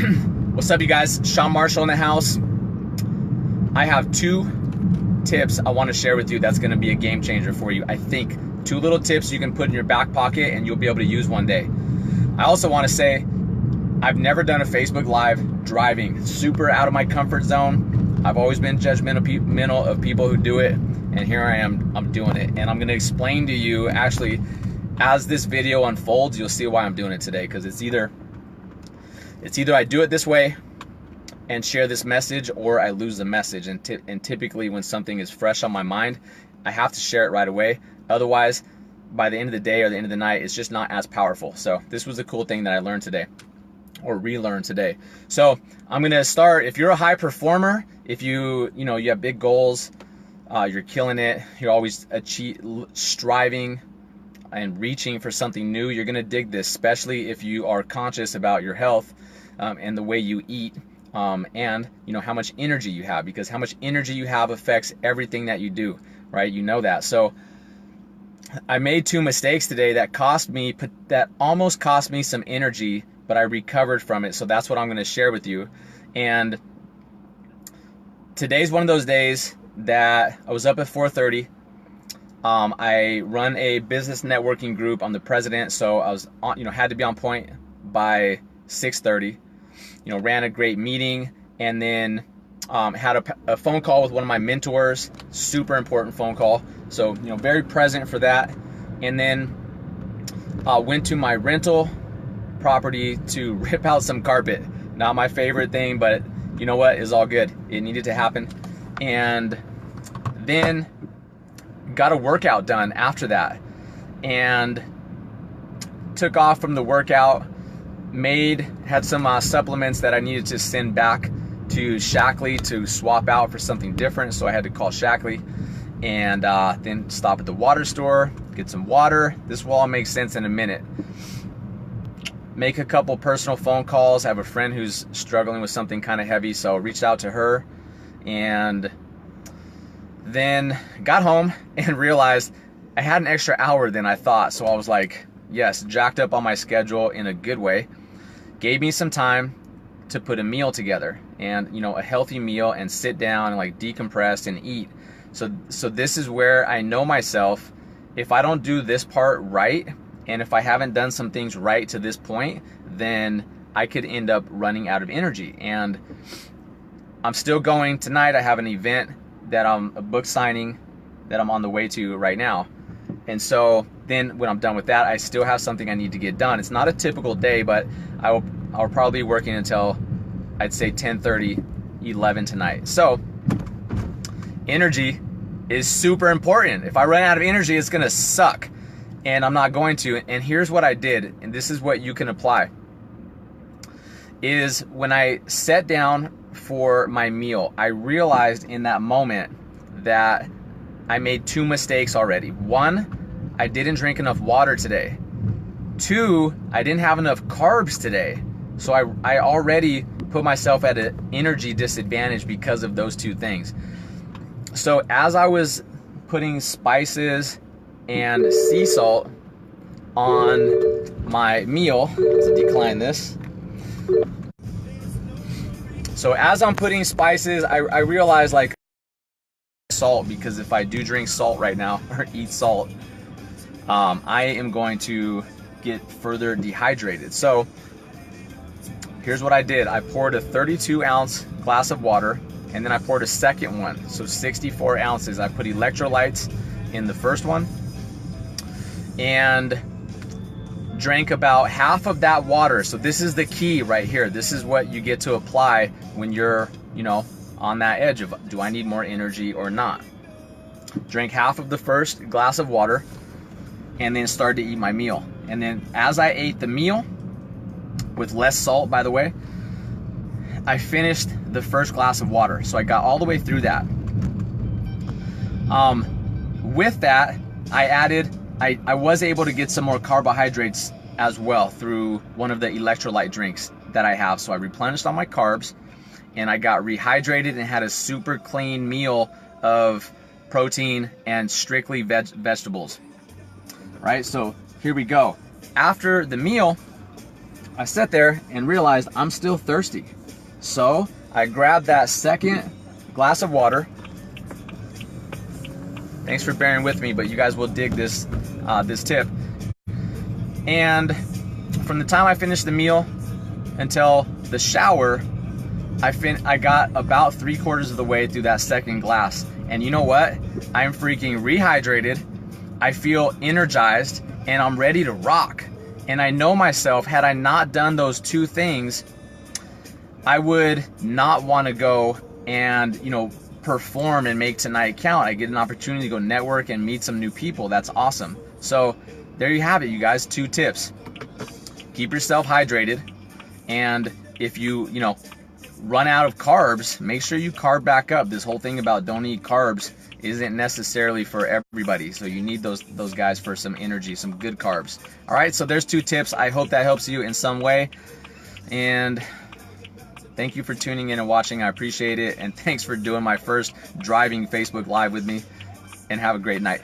What's up, you guys? Sean Marshall in the house. I have 2 tips I want to share with you that's going to be a game changer for you. I think 2 little tips you can put in your back pocket and you'll be able to use one day. I also want to say I've never done a Facebook Live driving. Super out of my comfort zone. I've always been judgmental of people who do it, and here I am, I'm doing it. And I'm going to explain to you, actually, as this video unfolds, you'll see why I'm doing it today, because it's either I do it this way and share this message, or I lose the message. And typically when something is fresh on my mind, I have to share it right away. Otherwise, by the end of the day or the end of the night, it's just not as powerful. So this was a cool thing that I learned today, or relearned today. So I'm gonna start. If you're a high performer, if you have big goals, you're killing it, you're always striving and reaching for something new, you're gonna dig this, especially if you are conscious about your health and the way you eat, and how much energy you have, because how much energy you have affects everything that you do, right? You know that. So I made 2 mistakes today that almost cost me some energy, but I recovered from it. So that's what I'm going to share with you. And today's one of those days that I was up at 4:30. I run a business networking group. I'm the president, so I was had to be on point by 6:30. Ran a great meeting, and then had a phone call with one of my mentors. Super important phone call. So very present for that. And then went to my rental property to rip out some carpet. Not my favorite thing, but you know what? It's all good. It needed to happen. And then got a workout done after that, and took off from the workout. Had some supplements that I needed to send back to Shaklee to swap out for something different, so I had to call Shaklee, and then stop at the water store, get some water. This will all make sense in a minute. Make a couple personal phone calls. I have a friend who's struggling with something kind of heavy, so I reached out to her, and then got home and realized I had an extra hour than I thought. So I was like, yes, jacked up on my schedule in a good way. Gave me some time to put a meal together, and a healthy meal, and sit down and like decompress and eat. So this is where I know myself. If I don't do this part right, and if I haven't done some things right to this point, then I could end up running out of energy. And I'm still going tonight. I have an event that a book signing that I'm on the way to right now. And so then when I'm done with that, I still have something I need to get done. It's not a typical day, but I'll probably be working until, I'd say, 10:30, 11 tonight. So energy is super important. If I run out of energy, it's gonna suck, and I'm not going to. And here's what I did, and this is what you can apply, is when I sat down for my meal, I realized in that moment that I made 2 mistakes already. 1, I didn't drink enough water today. 2, I didn't have enough carbs today. So I already put myself at an energy disadvantage because of those 2 things. So as I was putting spices and sea salt on my meal, let's decline this. So as I'm putting spices, I realized, like, salt, because if I do drink salt right now or eat salt, I am going to get further dehydrated. So here's what I did. I poured a 32-ounce glass of water, and then I poured a second one, so 64 ounces. I put electrolytes in the first one and drank about half of that water. So this is the key right here. This is what you get to apply when you're, on that edge of, do I need more energy or not? Drank half of the first glass of water, and then started to eat my meal. And then as I ate the meal, with less salt, by the way, I finished the first glass of water. So I got all the way through that. With that, I was able to get some more carbohydrates as well through one of the electrolyte drinks that I have. So I replenished all my carbs, and I got rehydrated and had a super clean meal of protein and strictly vegetables. Right, so here we go. After the meal, I sat there and realized I'm still thirsty. So I grabbed that second glass of water. Thanks for bearing with me, but you guys will dig this this tip. And from the time I finished the meal until the shower, I got about 3/4 of the way through that second glass. And you know what? I'm freaking rehydrated. I feel energized and I'm ready to rock. And I know myself, had I not done those two things, I would not want to go and, you know, perform and make tonight count. I get an opportunity to go network and meet some new people. That's awesome. So there you have it, you guys. 2 tips. Keep yourself hydrated. And if you run out of carbs, make sure you carb back up. This whole thing about don't eat carbs isn't necessarily for everybody. So you need those guys for some energy, some good carbs. All right, so there's 2 tips. I hope that helps you in some way. And thank you for tuning in and watching. I appreciate it. And thanks for doing my first driving Facebook Live with me. And have a great night.